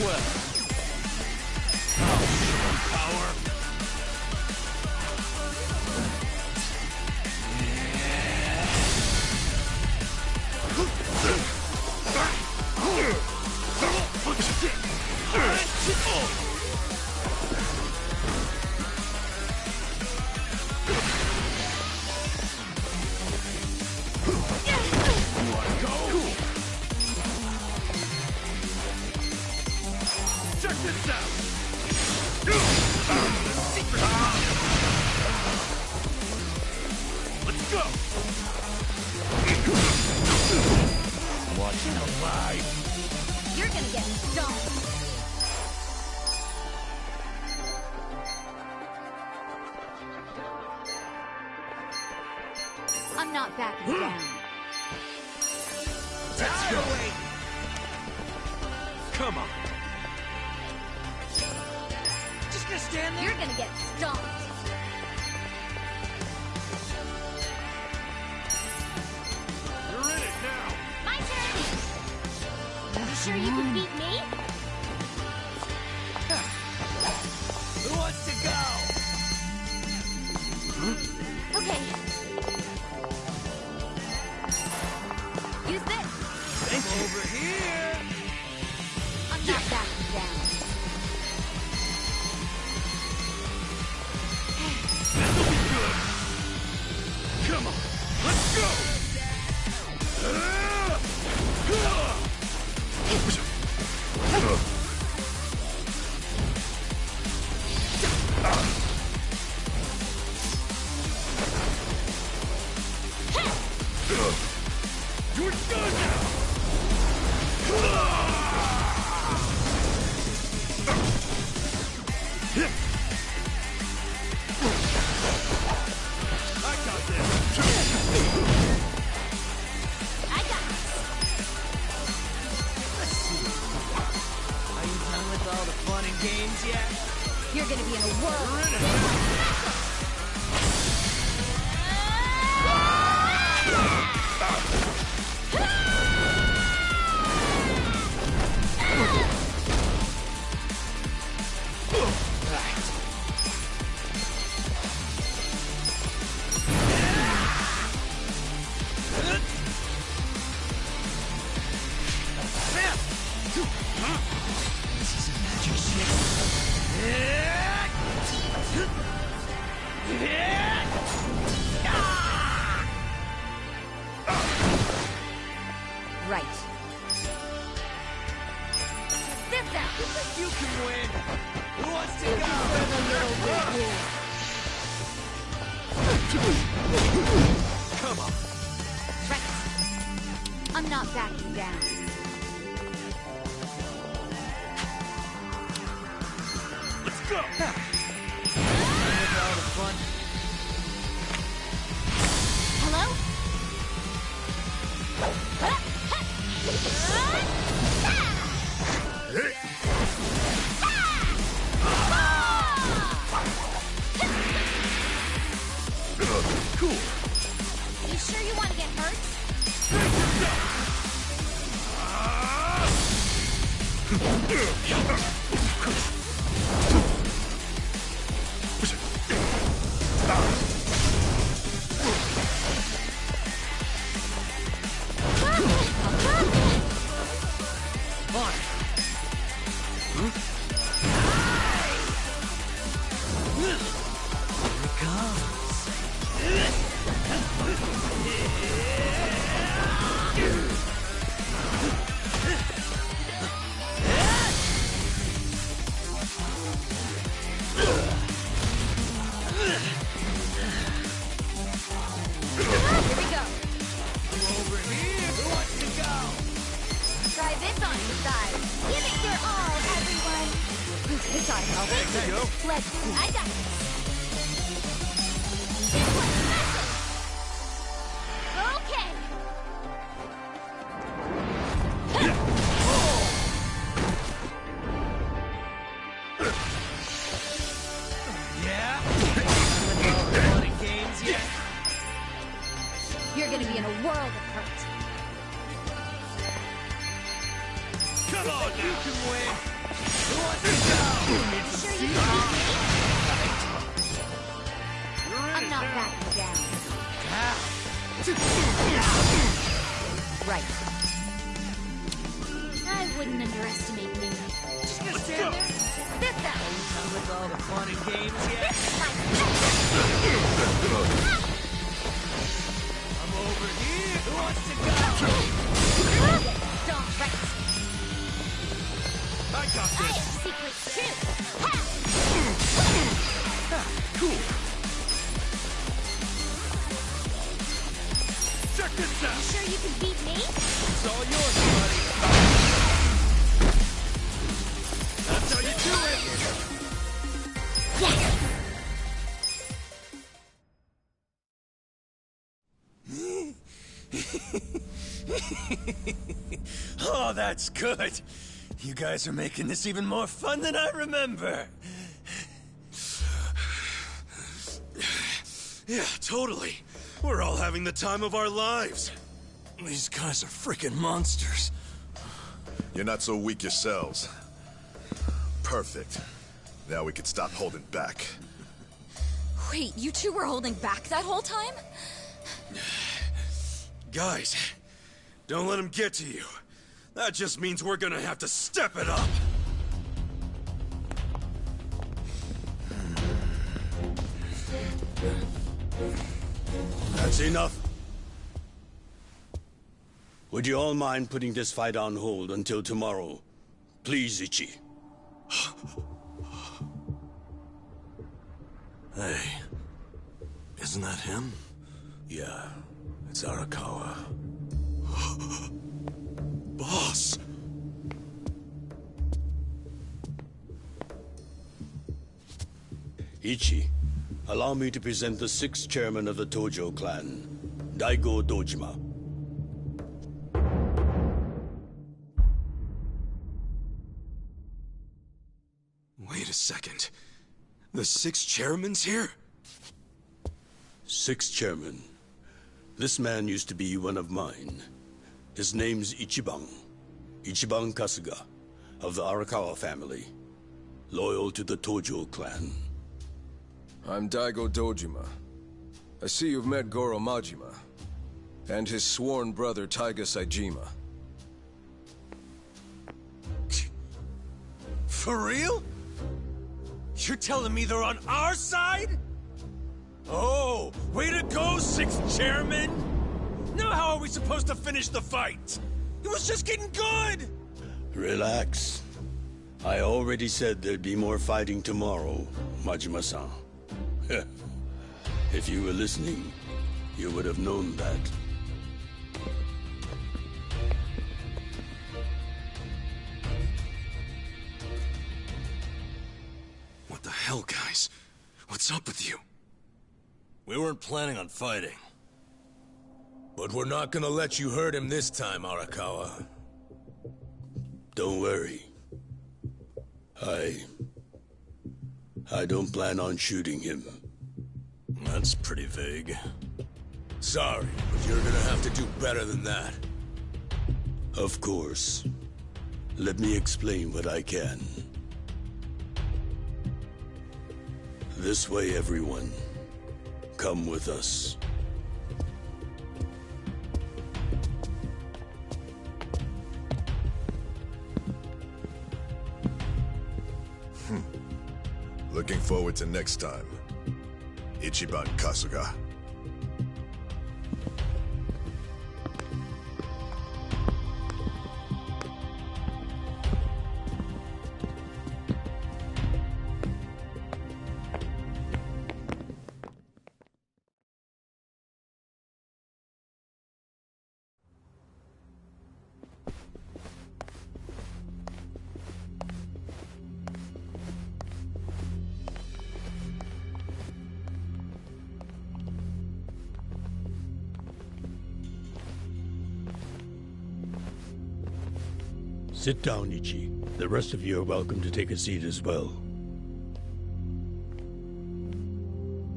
Well, I'll show power. Check this out! Let's go! Watch out, alive! You're gonna get stomped. I'm not backing down. Let's go! Come on! Just gonna stand there? You're gonna get stomped. You're in it now! My turn! You sure you can beat me? Who wants to go? Okay. Use this. Thank you. Over here! I'm not backing down. This'll be good! Come on! Let's go! You're done now! I got this! I got this. Let's see. Are you done with all the fun and games yet? You're gonna be in a whirl. You're in it! This is a magic Right. This out. You can win! Who wants to go? Come on! Right. I'm not backing down. Let's go! With all the fun. Hello? Cool! You sure you want to get hurt? Here we go. Over here! Who wants to go? Try this on the side. Give it your all, everyone. This ought to help. There you go. Let's see. I got this. This one's special. Okay. Yeah? With all the fun and games yet? You're gonna be in a world of hurt. Come Come on now! You can win! Who wants to go? Sure you can beat me? I'm not backing down. Right. I wouldn't underestimate me. Just gonna stand there? This out! Done with all the fun and games yet? This is my I'm over here! Who wants to go? Don't wreck. I got I this! have secrets too. Ha! Cool! Check this out! Sure you can beat me? It's all yours, buddy! That's how you do it! Yes! Oh, that's good. You guys are making this even more fun than I remember. Yeah, totally. We're all having the time of our lives. These guys are freaking monsters. You're not so weak yourselves. Perfect. Now we can stop holding back. Wait, you two were holding back that whole time? Guys, don't let him get to you. That just means we're gonna have to step it up. That's enough. Would you all mind putting this fight on hold until tomorrow? Please, Ichi. Hey, isn't that him? Yeah, it's Arakawa. Boss! Ichi, allow me to present the 6th chairman of the Tojo clan, Daigo Dojima. Wait a second. The 6th chairman's here? 6th chairman. This man used to be one of mine. His name's Ichiban. Ichiban Kasuga, of the Arakawa family. Loyal to the Tojo clan. I'm Daigo Dojima. I see you've met Goro Majima, and his sworn brother Taiga Saejima. For real? You're telling me they're on our side? Oh, way to go, 6th chairman! Now how are we supposed to finish the fight? It was just getting good! Relax. I already said there'd be more fighting tomorrow, Majima-san. If you were listening, you would have known that. What the hell, guys? What's up with you? We weren't planning on fighting. But we're not gonna let you hurt him this time, Arakawa. Don't worry. I don't plan on shooting him. That's pretty vague. Sorry, but you're gonna have to do better than that. Of course. Let me explain what I can. This way, everyone. Come with us. Looking forward to next time. Ichiban Kasuga. Sit down, Ichi. The rest of you are welcome to take a seat as well.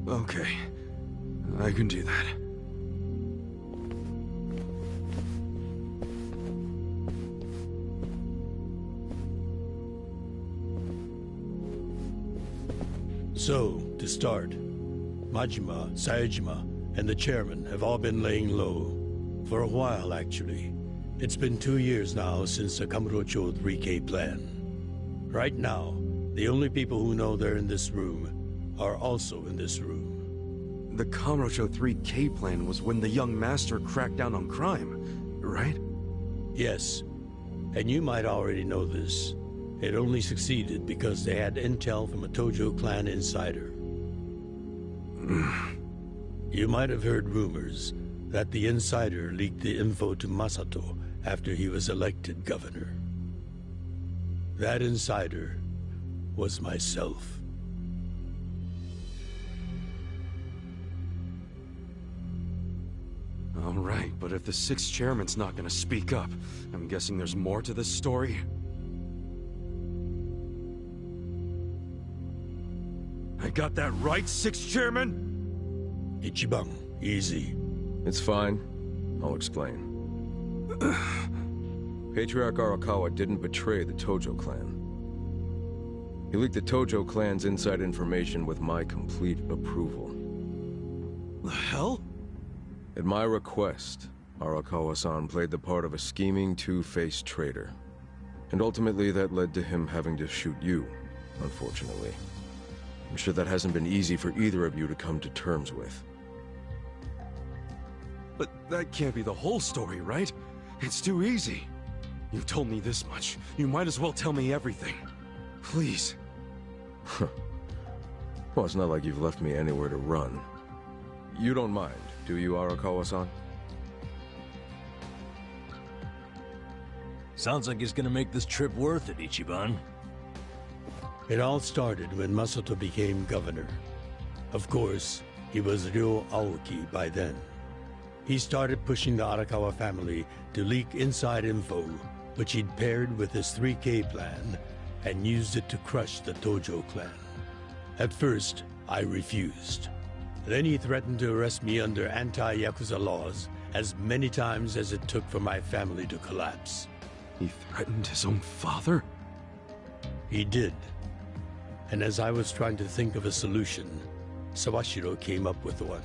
Okay, I can do that. So, to start, Majima, Saejima, and the chairman have all been laying low. For a while, actually. It's been 2 years now since the Kamurocho 3K plan. Right now, the only people who know they're in this room are also in this room. The Kamurocho 3K plan was when the young master cracked down on crime, right? Yes, and you might already know this. It only succeeded because they had intel from a Tojo clan insider. You might have heard rumors that the insider leaked the info to Masato after he was elected governor. That insider was myself. All right, but if the sixth chairman's not gonna speak up, I'm guessing there's more to this story? I got that right, sixth chairman? Ichiban, easy. It's fine. I'll explain. Patriarch Arakawa didn't betray the Tojo clan. He leaked the Tojo clan's inside information with my complete approval. The hell? At my request, Arakawa-san played the part of a scheming, two-faced traitor. And ultimately that led to him having to shoot you, unfortunately. I'm sure that hasn't been easy for either of you to come to terms with. But that can't be the whole story, right? It's too easy. You've told me this much. You might as well tell me everything. Please. Well, it's not like you've left me anywhere to run. You don't mind, do you, Arakawa-san? Sounds like it's gonna make this trip worth it, Ichiban. It all started when Masato became governor. Of course, he was Ryo Aoki by then. He started pushing the Arakawa family to leak inside info, which he'd paired with his 3K plan, and used it to crush the Tojo clan. At first, I refused. Then he threatened to arrest me under anti-Yakuza laws as many times as it took for my family to collapse. He threatened his own father? He did. And as I was trying to think of a solution, Sawashiro came up with one.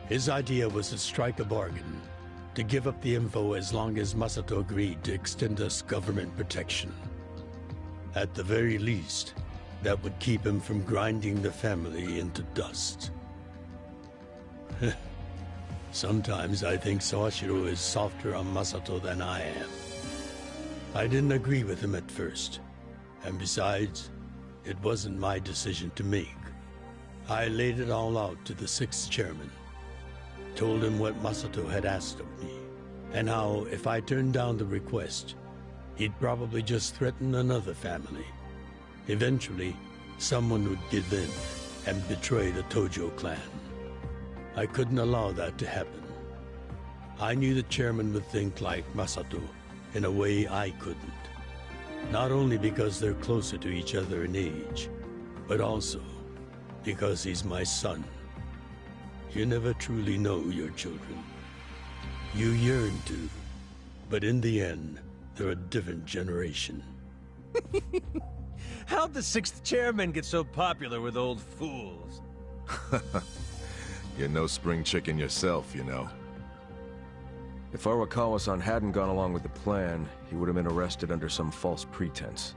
His idea was to strike a bargain, to give up the info as long as Masato agreed to extend us government protection. At the very least, that would keep him from grinding the family into dust. Sometimes I think Sawashiro is softer on Masato than I am. I didn't agree with him at first, and besides, it wasn't my decision to make. I laid it all out to the sixth chairman. Told him what Masato had asked of me, and how, if I turned down the request, he'd probably just threaten another family. Eventually, someone would give in and betray the Tojo clan. I couldn't allow that to happen. I knew the chairman would think like Masato in a way I couldn't. Not only because they're closer to each other in age, but also because he's my son. You never truly know your children. You yearn to, but in the end, they're a different generation. How'd the sixth chairman get so popular with old fools? You're no spring chicken yourself, you know. If Arakawa-san hadn't gone along with the plan, he would have been arrested under some false pretense.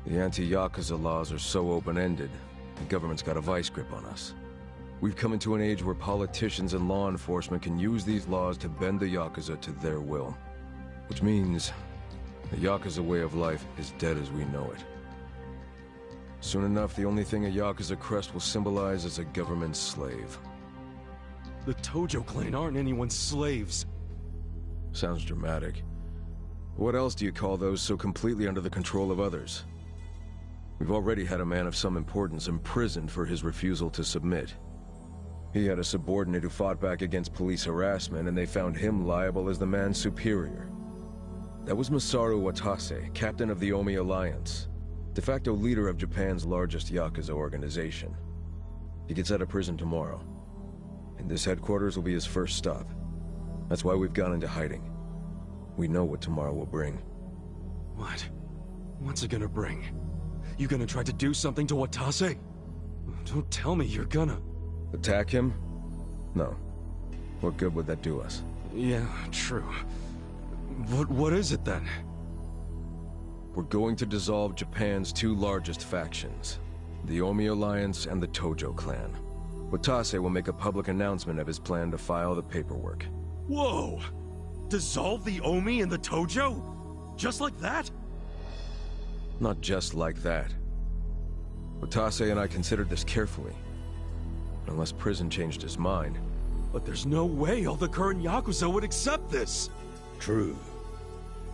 The anti-Yakuza laws are so open-ended, the government's got a vice grip on us. We've come into an age where politicians and law enforcement can use these laws to bend the Yakuza to their will. Which means, the Yakuza way of life is dead as we know it. Soon enough, the only thing a Yakuza crest will symbolize is a government slave. The Tojo clan aren't anyone's slaves. Sounds dramatic. What else do you call those so completely under the control of others? We've already had a man of some importance imprisoned for his refusal to submit. He had a subordinate who fought back against police harassment, and they found him liable as the man's superior. That was Masaru Watase, captain of the Omi Alliance, de facto leader of Japan's largest Yakuza organization. He gets out of prison tomorrow, and this headquarters will be his first stop. That's why we've gone into hiding. We know what tomorrow will bring. What? What's it gonna bring? You gonna try to do something to Watase? Don't tell me you're gonna... Attack him? No. What good would that do us? Yeah, true. What is it then? We're going to dissolve Japan's two largest factions, the Omi Alliance and the Tojo clan. Watase will make a public announcement of his plan to file the paperwork. Whoa! Dissolve the Omi and the Tojo? Just like that? Not just like that. Watase and I considered this carefully. Unless prison changed his mind. But there's no way all the current Yakuza would accept this! True.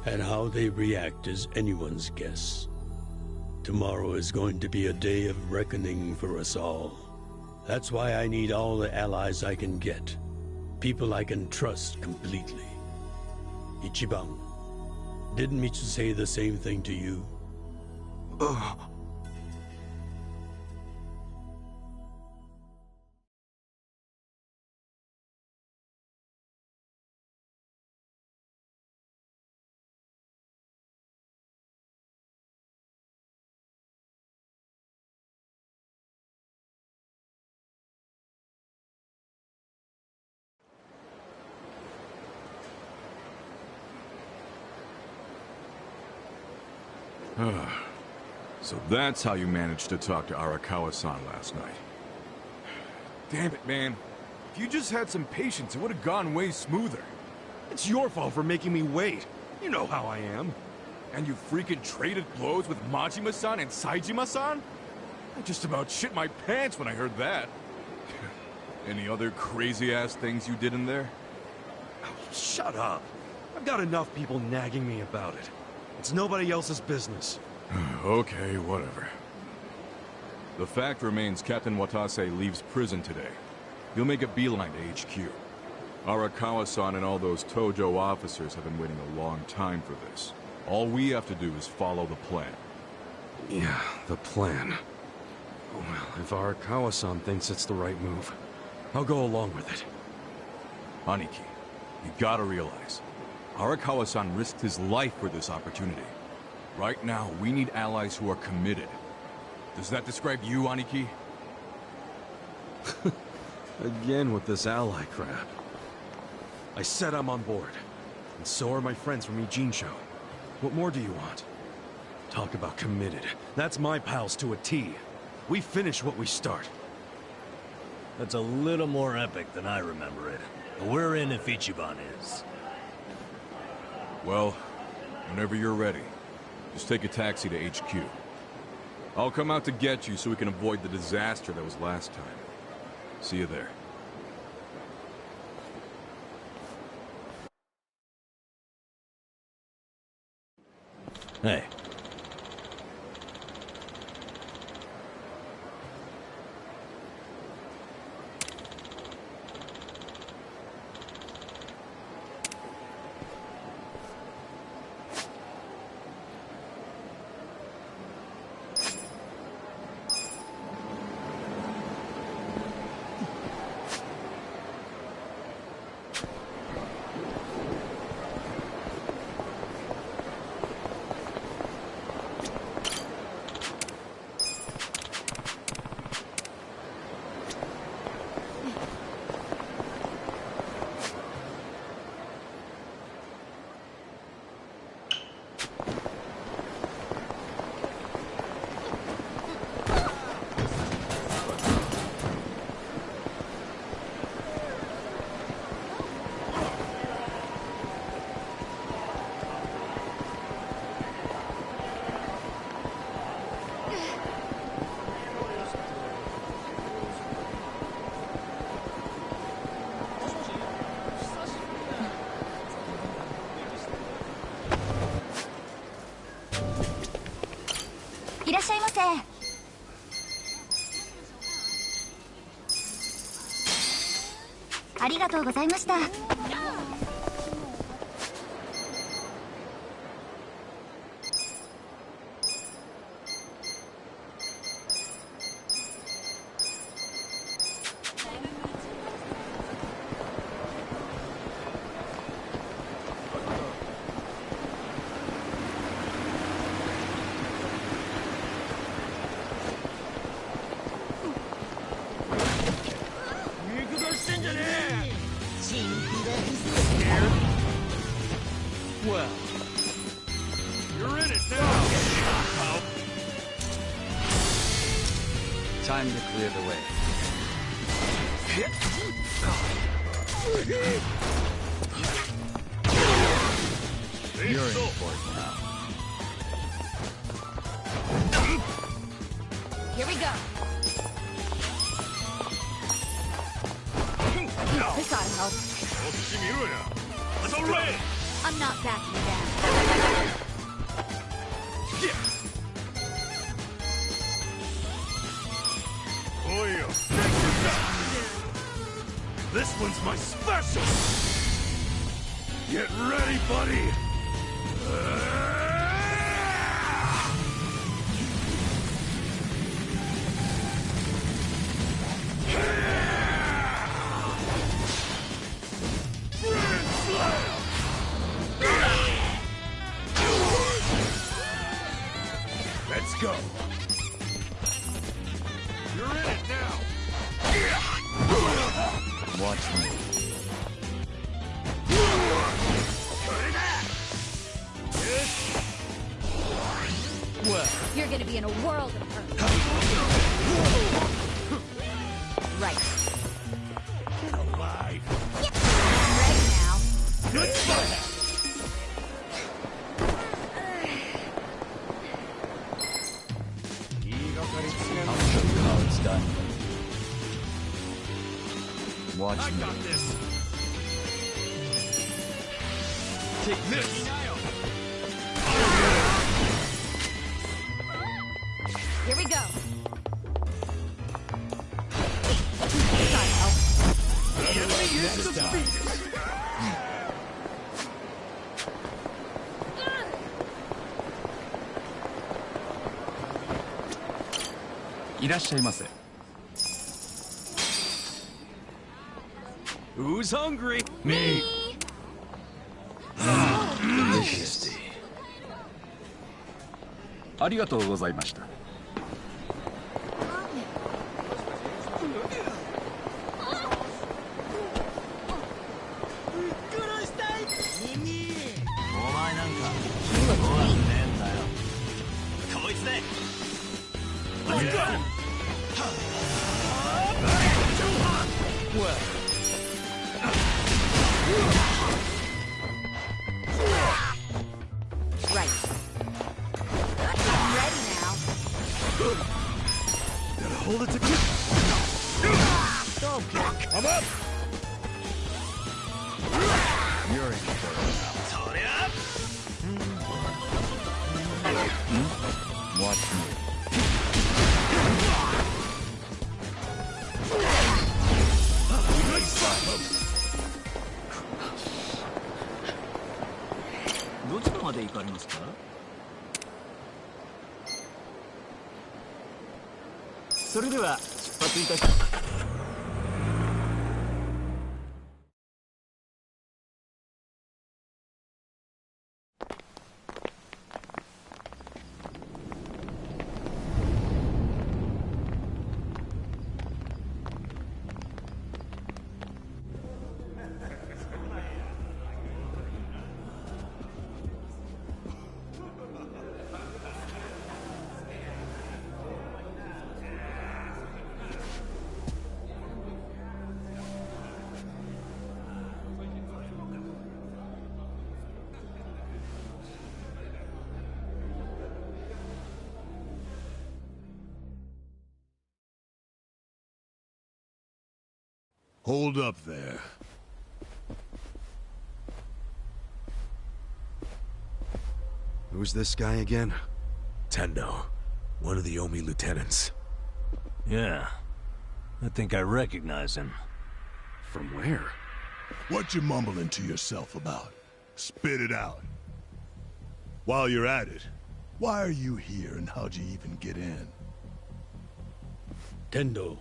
And how they react is anyone's guess. Tomorrow is going to be a day of reckoning for us all. That's why I need all the allies I can get. People I can trust completely. Ichiban, didn't Mitsu say the same thing to you? So that's how you managed to talk to Arakawa-san last night. Damn it, man. If you just had some patience, it would have gone way smoother. It's your fault for making me wait. You know how I am. And you freaking traded blows with Majima-san and Saejima-san? I just about shit my pants when I heard that. Any other crazy-ass things you did in there? Oh, shut up. I've got enough people nagging me about it. It's nobody else's business. Okay, whatever. The fact remains Captain Watase leaves prison today. He'll make a beeline to HQ. Arakawa-san and all those Tojo officers have been waiting a long time for this. All we have to do is follow the plan. Yeah, the plan. Well, if Arakawa-san thinks it's the right move, I'll go along with it. Aniki, you gotta realize, Arakawa-san risked his life for this opportunity. Right now, we need allies who are committed. Does that describe you, Aniki? Again with this ally crap. I said I'm on board. And so are my friends from Ijincho. What more do you want? Talk about committed. That's my pals to a T. We finish what we start. That's a little more epic than I remember it. We're in if Ichiban is. Well, whenever you're ready, just take a taxi to HQ. I'll come out to get you so we can avoid the disaster that was last time. See you there. Hey.いらっしゃいませ。ありがとうございました。Time to clear the way. You're in for it now. Here we go. This ought to help. I'm not backing down. This one's my special! Get ready, buddy! Let's go! You're in it now! Watch me. Well, you're gonna be in a world of hurt. Right. Alive! I'm ready now. Good fight! I'll show you how it's done. Watch I me. got this! Take this! Here we go. The enemy is defeated! いらっしゃいませ。 Who's hungry? Me. Delicious. ありがとうございました。 Right. I'm ready now. Gotta hold it together! I'm up! You're in for it now. Watch me. どちらまで行かれますか？それでは出発いたします。 Hold up there. Who's this guy again? Tendo. One of the Omi lieutenants. Yeah. I think I recognize him. From where? What you mumbling to yourself about? Spit it out. While you're at it, why are you here and how'd you even get in? Tendo,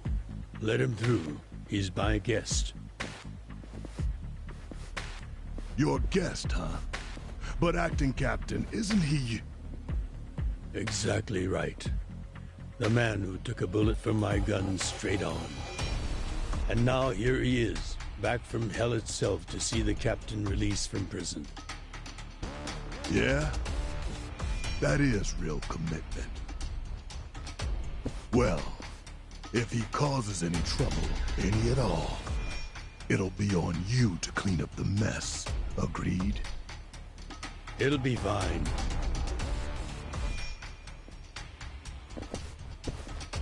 let him through. He's my guest. Your guest, huh? But acting captain, isn't he? Exactly right. The man who took a bullet from my gun straight on. And now here he is, back from hell itself to see the captain released from prison. Yeah? That is real commitment. Well, if he causes any trouble, any at all, it'll be on you to clean up the mess. Agreed? It'll be fine.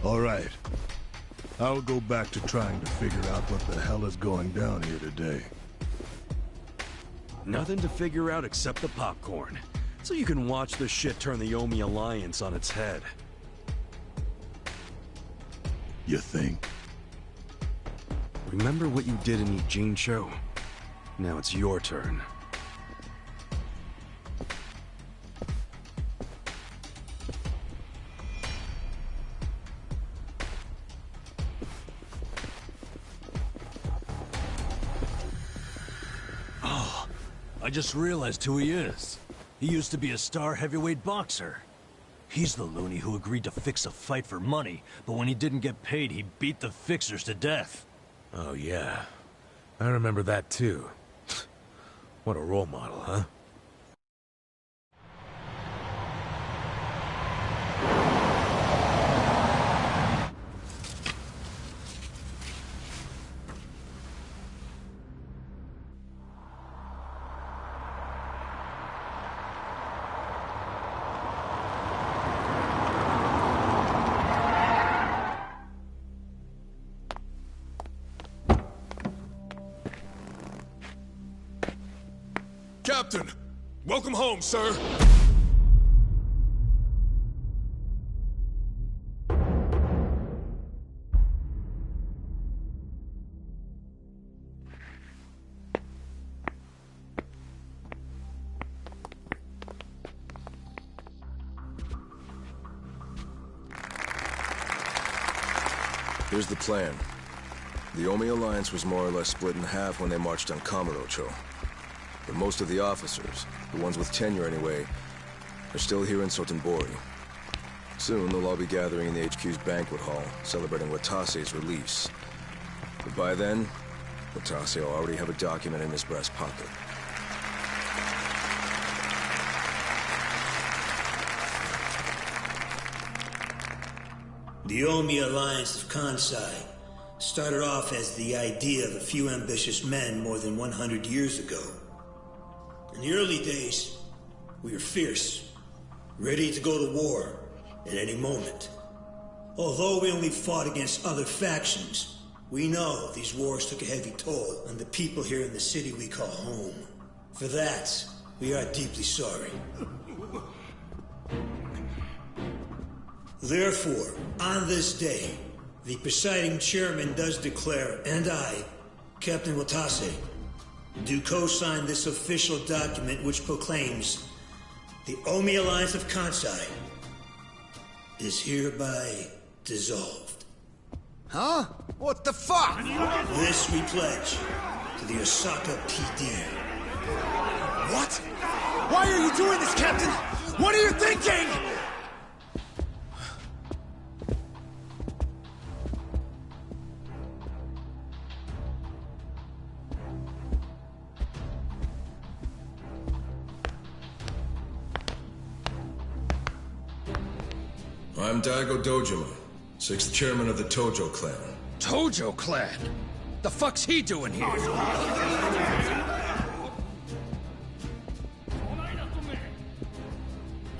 All right. I'll go back to trying to figure out what the hell is going down here today. Nothing to figure out except the popcorn. So you can watch this shit turn the Omi Alliance on its head. You think? Remember what you did in Ijincho? Now it's your turn. Oh, I just realized who he is. He used to be a star heavyweight boxer. He's the loony who agreed to fix a fight for money, but when he didn't get paid, he beat the fixers to death. Oh, yeah. I remember that, too. What a role model, huh? Captain! Welcome home, sir! Here's the plan. The Omi Alliance was more or less split in half when they marched on Kamurocho. But most of the officers, the ones with tenure anyway, are still here in Sotenbori. Soon they'll all be gathering in the HQ's banquet hall, celebrating Watase's release. But by then, Watase will already have a document in his breast pocket. The Omi Alliance of Kansai started off as the idea of a few ambitious men more than 100 years ago. In the early days, we were fierce, ready to go to war at any moment. Although we only fought against other factions, we know these wars took a heavy toll on the people here in the city we call home. For that, we are deeply sorry. Therefore, on this day, the presiding chairman does declare, and I, Captain Watase, do co-sign this official document which proclaims the Omi Alliance of Kansai is hereby dissolved. Huh? What the fuck? This we pledge to the Osaka PD. What? Why are you doing this, Captain? What are you thinking? I'm Daigo Dojima, 6th chairman of the Tojo clan. Tojo clan? The fuck's he doing here?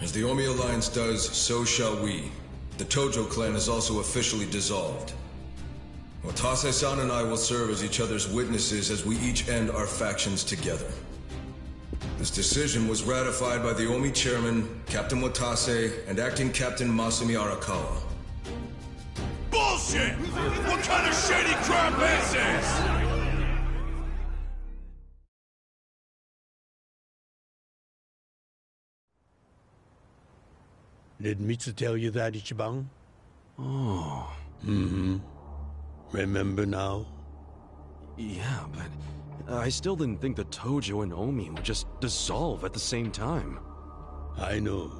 As the Omi Alliance does, so shall we. The Tojo clan is also officially dissolved. Watase-san and I will serve as each other's witnesses as we each end our factions together. This decision was ratified by the Omi chairman, Captain Watase, and acting Captain Masumi Arakawa. Bullshit! What kind of shady crap is this? Did Mitsu tell you that, Ichiban? Oh. Mm-hmm. Remember now? Yeah, but I still didn't think the Tojo and Omi would just dissolve at the same time. I know.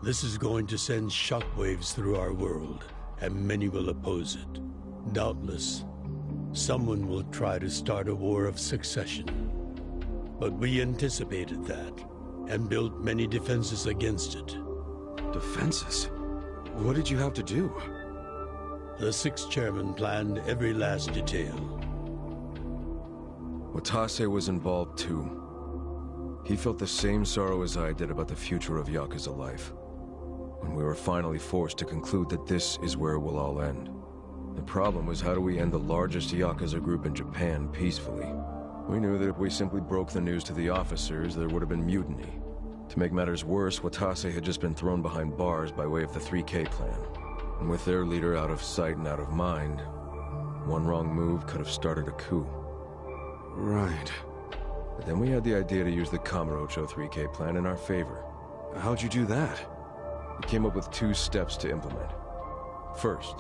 This is going to send shockwaves through our world, and many will oppose it. Doubtless, someone will try to start a war of succession. But we anticipated that, and built many defenses against it. Defenses? What did you have to do? The sixth chairman planned every last detail. Watase was involved too. He felt the same sorrow as I did about the future of Yakuza life. When we were finally forced to conclude that this is where it will all end. The problem was, how do we end the largest Yakuza group in Japan peacefully? We knew that if we simply broke the news to the officers, there would have been mutiny. To make matters worse, Watase had just been thrown behind bars by way of the 3K clan. And with their leader out of sight and out of mind, one wrong move could have started a coup. Right. But then we had the idea to use the Kamurocho 3K plan in our favor. How'd you do that? We came up with 2 steps to implement. First,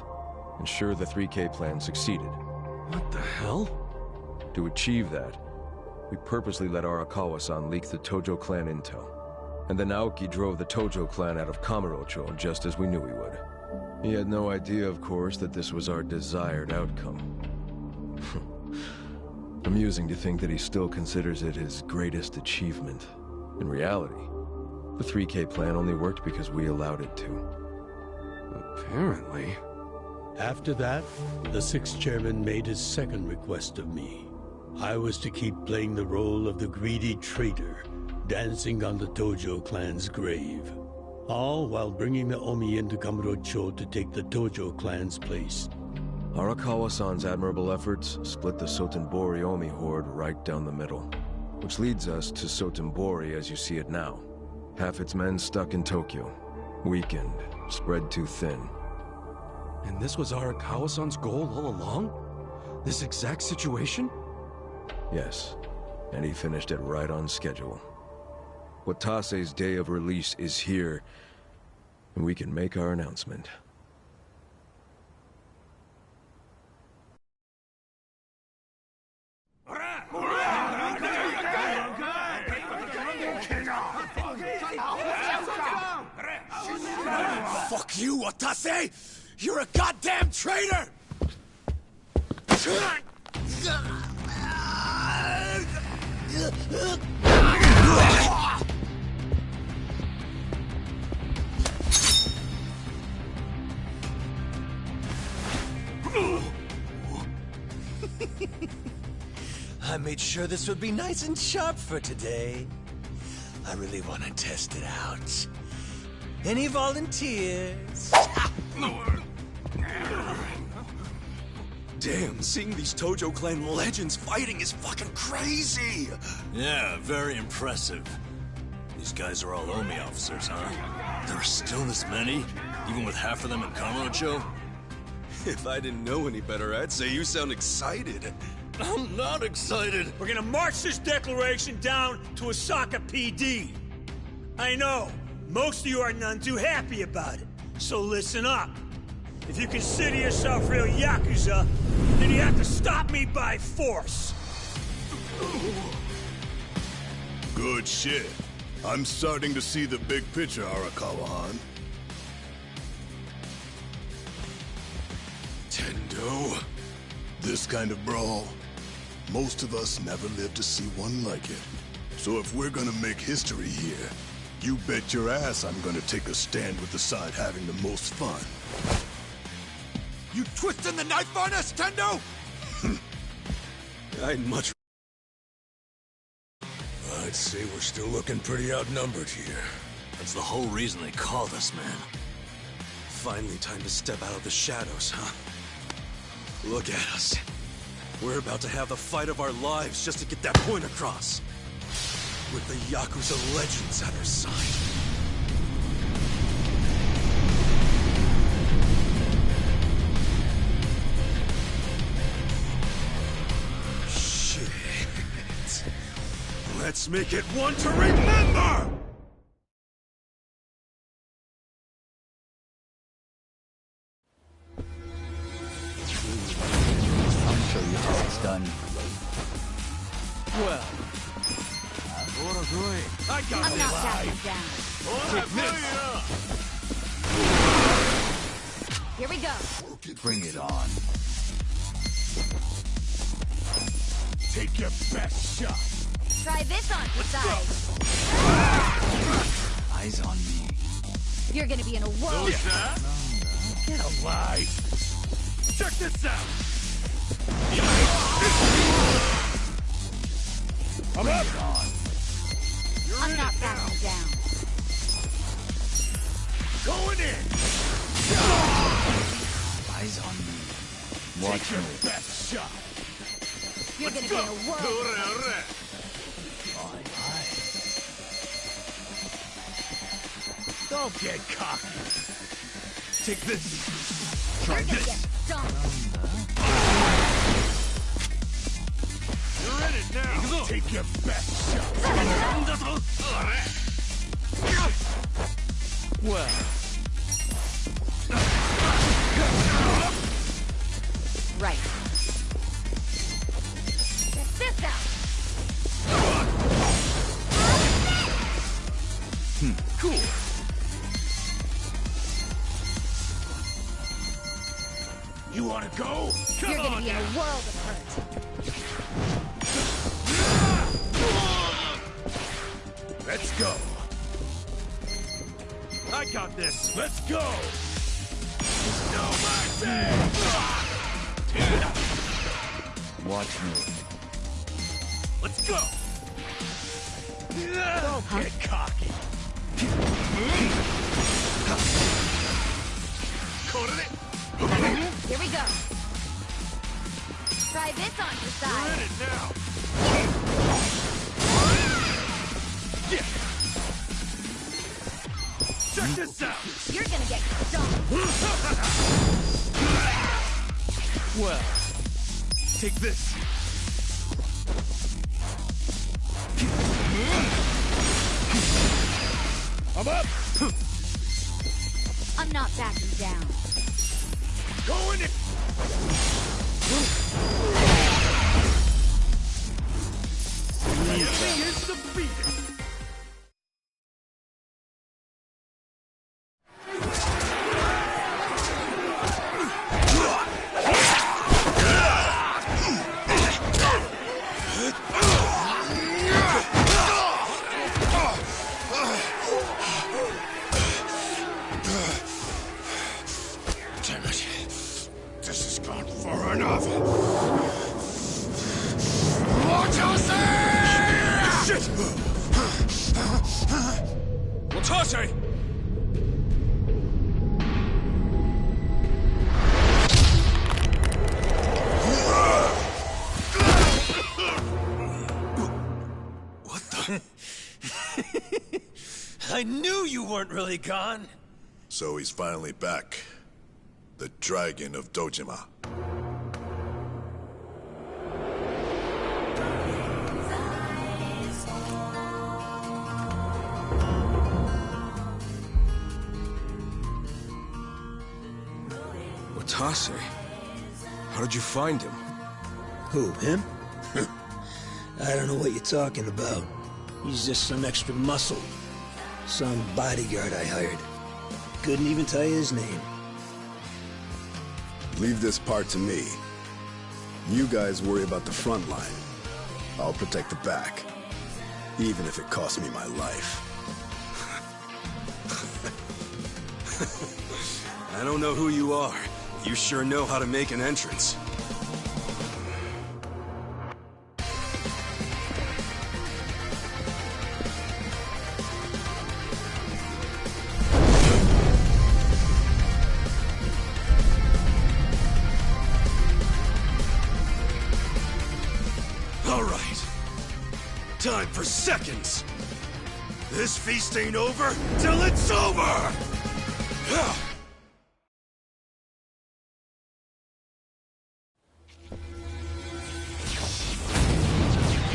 ensure the 3K plan succeeded. What the hell? To achieve that, we purposely let Arakawa-san leak the Tojo clan intel. And then Aoki drove the Tojo clan out of Kamurocho just as we knew he would. He had no idea, of course, that this was our desired outcome. Amusing to think that he still considers it his greatest achievement. In reality, the 3K plan only worked because we allowed it to. Apparently. After that, the sixth chairman made his second request of me. I was to keep playing the role of the greedy traitor, dancing on the Tojo clan's grave. All while bringing the Omi into Kamurocho to take the Tojo clan's place. Arakawa-san's admirable efforts split the Sotenbori Omi horde right down the middle. Which leads us to Sotenbori as you see it now. Half its men stuck in Tokyo. Weakened, spread too thin. And this was Arakawa-san's goal all along? This exact situation? Yes, and he finished it right on schedule. Watase's day of release is here, and we can make our announcement. Fuck you, Watase! You're a goddamn traitor! I made sure this would be nice and sharp for today. I really want to test it out. Any volunteers? Damn, seeing these Tojo clan legends fighting is fucking crazy! Yeah, very impressive. These guys are all Omi officers, huh? There are still this many? Even with half of them in Kamurocho? If I didn't know any better, I'd say you sound excited. I'm not excited. We're gonna march this declaration down to Osaka PD. I know, most of you are none too happy about it, so listen up. If you consider yourself real Yakuza, then you have to stop me by force. Good shit. I'm starting to see the big picture, Arakawa-han. Tendo. This kind of brawl, most of us never lived to see one like it. So if we're gonna make history here, you bet your ass I'm gonna take a stand with the side having the most fun. You twisting the knife on us, Tendo? I'd much... I'd say we're still looking pretty outnumbered here. That's the whole reason they called us, man. Finally time to step out of the shadows, huh? Look at us. We're about to have the fight of our lives just to get that point across. With the Yakuza legends at our side. Shit. Let's make it one to remember! I'll show you how it's done. Well, I got I'm it. not backing down. Here we go. Bring it on. Take your best shot. Try this on for size. Eyes on me. You're gonna be in a world of hurt. Get alive! Check this out! I'm up! I'm not backing down. Going in! Eyes on me. Take your best shot! You're gonna be in a world of hurt. Don't get cocky! Take this! Try You're gonna this! get stomped. You're in it now! Take your best shot! Well, Right. Check this out. Cool! You wanna go? Come You're gonna on be in now! a world of hurt. Let's go! I got this! Let's go! No mercy! watch me. Let's go! Don't get cocky! Here we go. Try this on your You're in side. it now! Yeah. Check this out! You're gonna get stomped. Well, take this. I'm up! I'm not backing down. Going in! The enemy is defeated! Damn it. This has gone far enough. Shit! Watase! What the? I knew you weren't really gone. So he's finally back. The Dragon of Dojima. Watase? How did you find him? Who, him? I don't know what you're talking about. He's just some extra muscle. Some bodyguard I hired. Couldn't even tell you his name. Leave this part to me. You guys worry about the front line. I'll protect the back. Even if it costs me my life. I don't know who you are. You sure know how to make an entrance. All right. Time for seconds. This feast ain't over till it's over!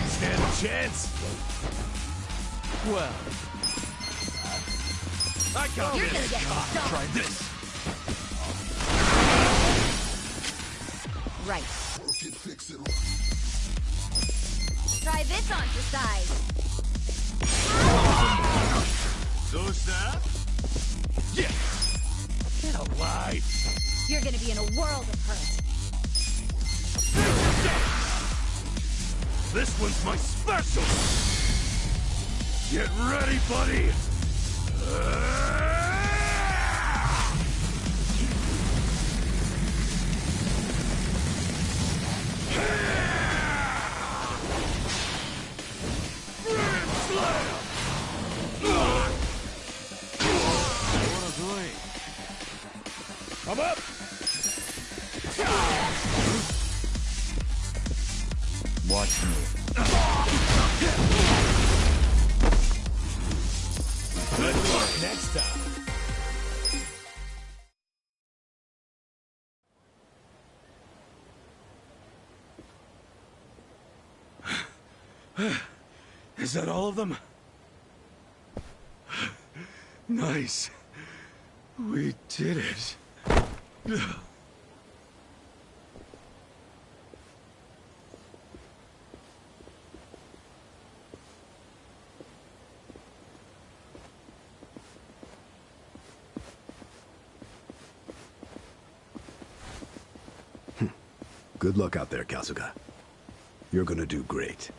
Stand a chance? Well, I got You're this. gonna get stomped. Try this. Right. Try this on your side. Dosa? Yeah. Get alive. You're gonna be in a world of hurt. This one's my special. Get ready, buddy! Come up! Watch me. Good luck next time. Is that all of them? Nice. We did it. Good luck out there, Kasuga. You're gonna do great.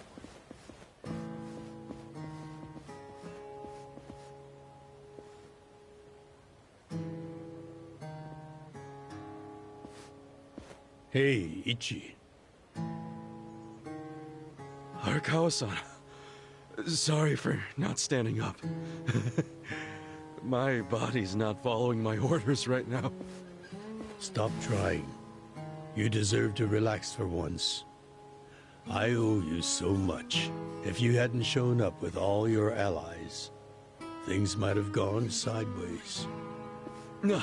Hey, Ichi. Arakawa-san. Sorry for not standing up. My body's not following my orders right now. Stop trying. You deserve to relax for once. I owe you so much. If you hadn't shown up with all your allies, things might have gone sideways. No,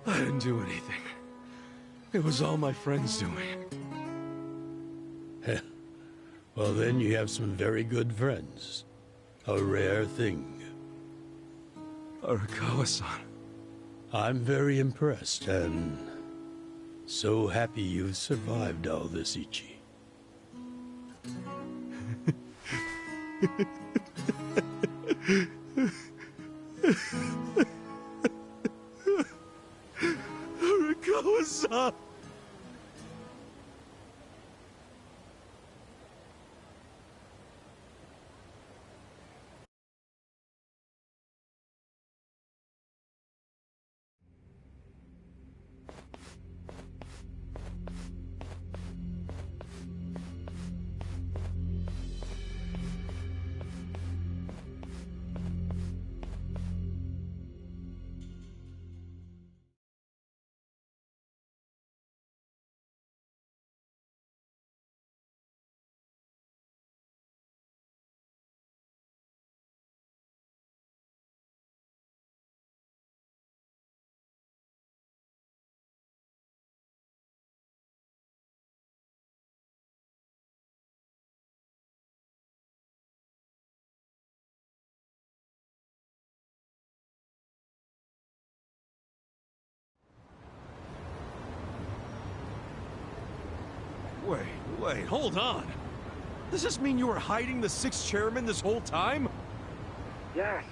I didn't do anything. It was all my friends doing. Well, then you have some very good friends. A rare thing. Arakawa-san. I'm very impressed and so happy you've survived all this, Ichi. Arakawa-san! Wait, hold on! Does this mean you were hiding the sixth chairman this whole time? Yes,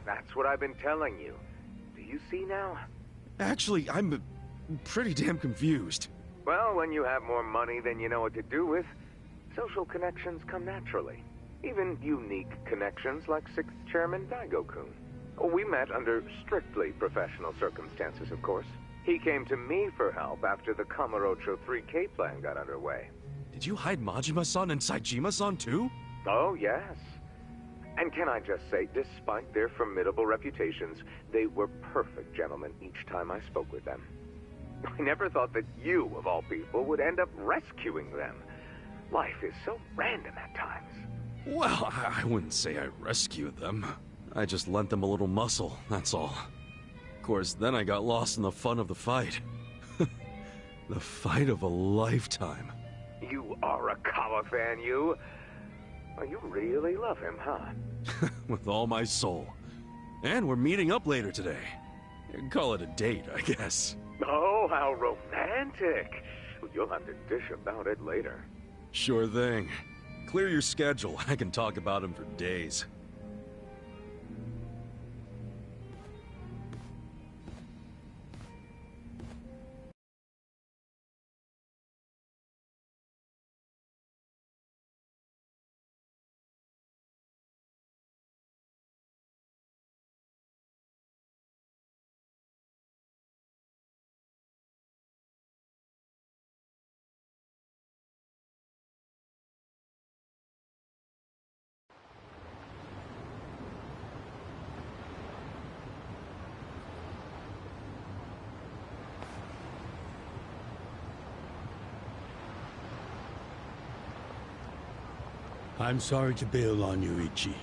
that's what I've been telling you. Do you see now? Actually, I'm pretty damn confused. Well, when you have more money than you know what to do with, social connections come naturally. Even unique connections like sixth chairman Daigo-kun. We met under strictly professional circumstances, of course. He came to me for help after the Kamurocho 3K plan got underway. Did you hide Majima-san and Saejima-san too? Oh, yes. And can I just say, despite their formidable reputations, they were perfect gentlemen each time I spoke with them. I never thought that you, of all people, would end up rescuing them. Life is so random at times. Well, I wouldn't say I rescued them. I just lent them a little muscle, that's all. Of course, then I got lost in the fun of the fight. The fight of a lifetime. You are a Kawa fan, you. Oh, you really love him, huh? With all my soul. And we're meeting up later today. Call it a date, I guess. Oh, how romantic. You'll have to dish about it later. Sure thing. Clear your schedule. I can talk about him for days. I'm sorry to bail on you, Ichi.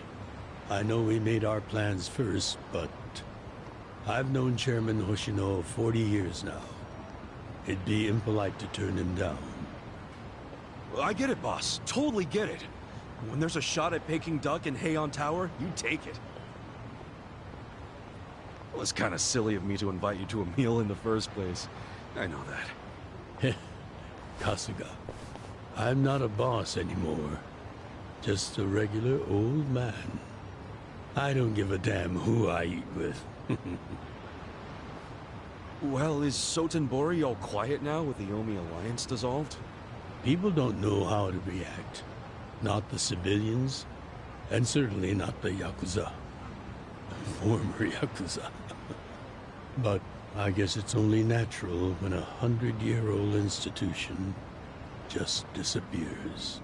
I know we made our plans first, but I've known Chairman Hoshino 40 years now. It'd be impolite to turn him down. I get it, boss. Totally get it. When there's a shot at Peking Duck and Heian Tower, you take it. It was kind of silly of me to invite you to a meal in the first place. I know that. Kasuga, I'm not a boss anymore. Just a regular old man. I don't give a damn who I eat with. Well, is Sotenbori all quiet now with the Omi alliance dissolved? People don't know how to react. Not the civilians, and certainly not the Yakuza. Former Yakuza. But I guess it's only natural when a 100-year-old institution just disappears.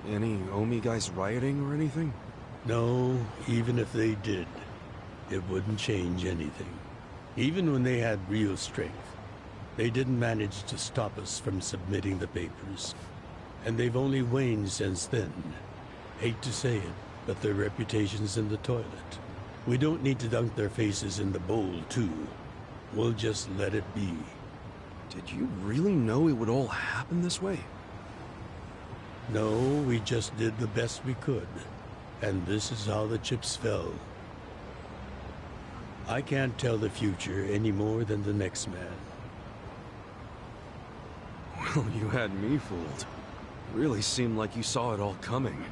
Any Omi guys rioting or anything? No, even if they did, it wouldn't change anything. Even when they had real strength, they didn't manage to stop us from submitting the papers. And they've only waned since then. Hate to say it, but their reputation's in the toilet. We don't need to dunk their faces in the bowl, too. We'll just let it be. Did you really know it would all happen this way? No, we just did the best we could. And this is how the chips fell. I can't tell the future any more than the next man. Well, you had me fooled. Really seemed like you saw it all coming.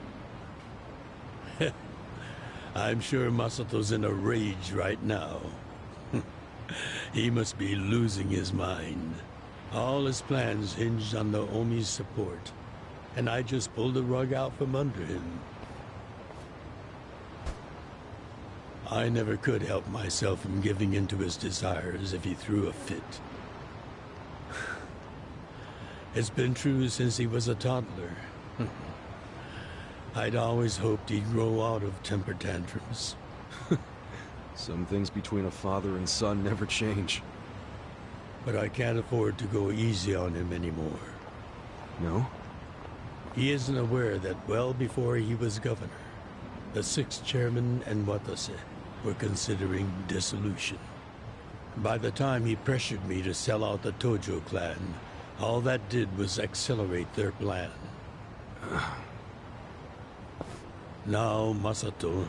I'm sure Masato's in a rage right now. He must be losing his mind. All his plans hinged on the Omi's support, and I just pulled the rug out from under him. I never could help myself from giving in to his desires if he threw a fit. It's been true since he was a toddler. I'd always hoped he'd grow out of temper tantrums. Some things between a father and son never change. But I can't afford to go easy on him anymore. No? He isn't aware that well before he was governor, the 6th chairman and Watase were considering dissolution. By the time he pressured me to sell out the Tojo clan, all that did was accelerate their plan. Now Masato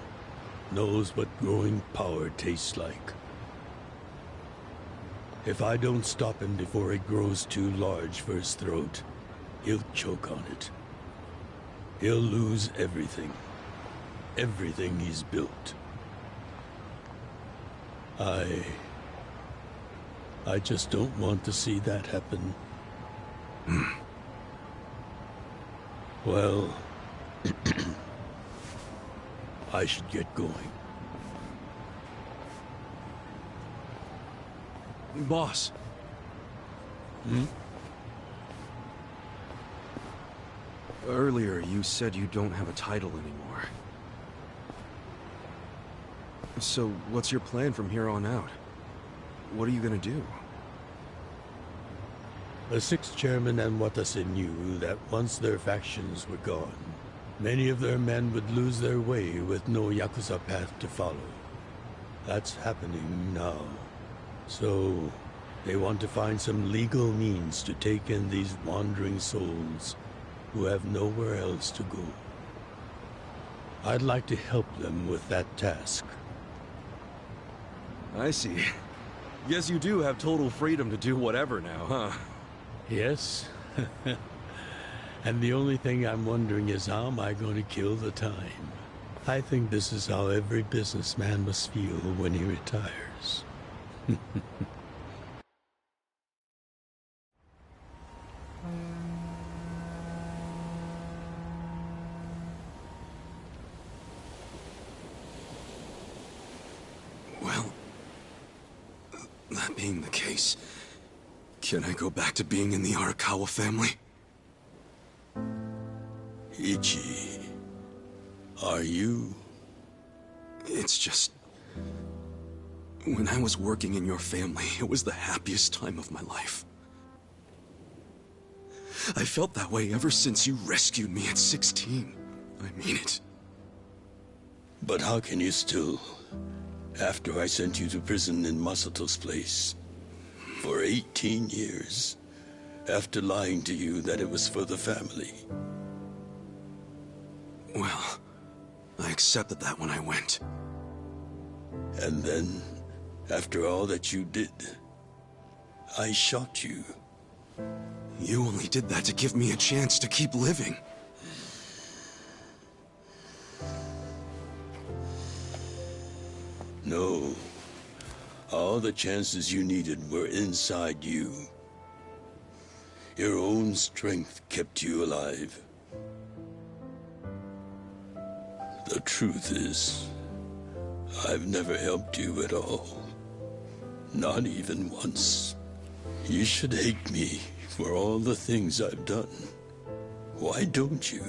knows what growing power tastes like. If I don't stop him before it grows too large for his throat, he'll choke on it. He'll lose everything. Everything he's built. I just don't want to see that happen. Well, I should get going. Boss. Earlier, you said you don't have a title anymore. So, what's your plan from here on out? What are you gonna do? The 6th chairman and Watase knew that once their factions were gone, many of their men would lose their way with no Yakuza path to follow. That's happening now. So, they want to find some legal means to take in these wandering souls who have nowhere else to go. I'd like to help them with that task. I see. Guess you do have total freedom to do whatever now, huh? Yes. And the only thing I'm wondering is how am I going to kill the time? I think this is how every businessman must feel when he retires. Well, that being the case, can I go back to being in the Arakawa family? Ichi, are you? It's just... when I was working in your family, it was the happiest time of my life. I felt that way ever since you rescued me at 16. I mean it. But how can you still, after I sent you to prison in Masato's place, for 18 years, after lying to you that it was for the family? Well, I accepted that when I went. And then, after all that you did, I shot you. You only did that to give me a chance to keep living. No. All the chances you needed were inside you. Your own strength kept you alive. The truth is, I've never helped you at all. Not even once. You should hate me for all the things I've done. Why don't you?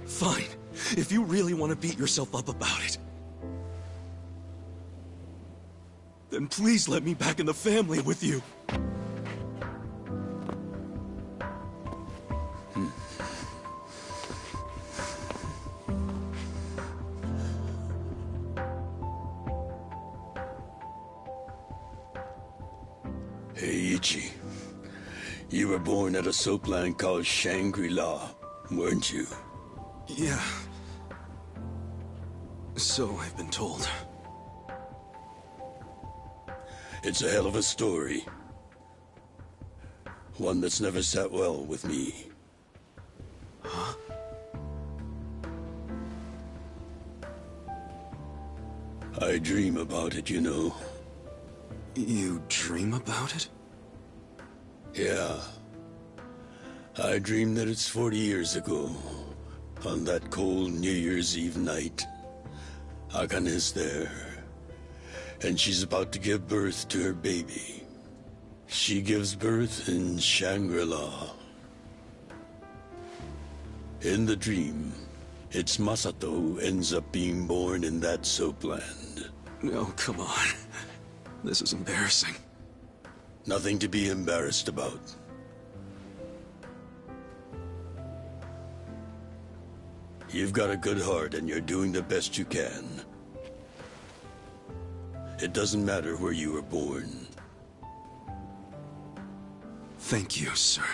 Fine. If you really want to beat yourself up about it, then please let me back in the family with you. Hey, Ichi. You were born at a soapland called Shangri-La, weren't you? Yeah. So I've been told. It's a hell of a story. One that's never sat well with me. Huh? I dream about it, you know. You dream about it? Yeah. I dream that it's 40 years ago, on that cold New Year's Eve night. Akane's there, and she's about to give birth to her baby. She gives birth in Shangri-La. In the dream, it's Masato who ends up being born in that soapland. No, come on. This is embarrassing. Nothing to be embarrassed about. You've got a good heart and you're doing the best you can. It doesn't matter where you were born. Thank you, sir.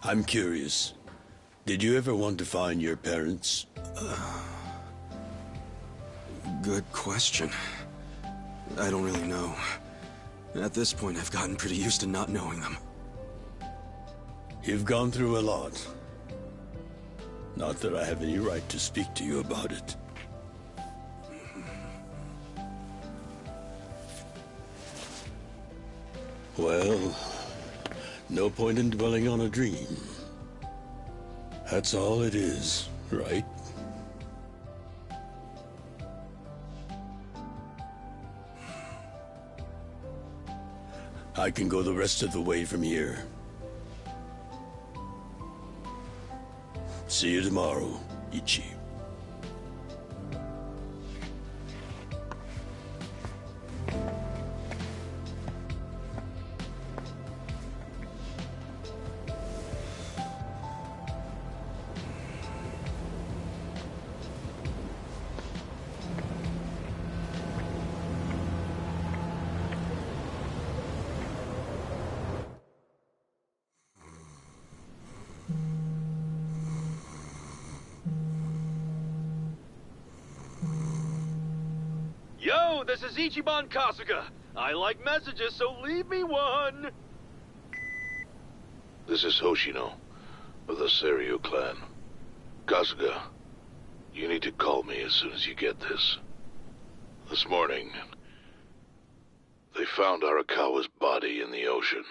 I'm curious. Did you ever want to find your parents? Good question. I don't really know. At this point, I've gotten pretty used to not knowing them. You've gone through a lot. Not that I have any right to speak to you about it. Well, no point in dwelling on a dream. That's all it is, right? I can go the rest of the way from here. See you tomorrow, Ichi. Yo, this is Ichiban Kasuga. I like messages, so leave me one. This is Hoshino, of the Seiryu clan. Kasuga, you need to call me as soon as you get this. This morning, they found Arakawa's body in the ocean.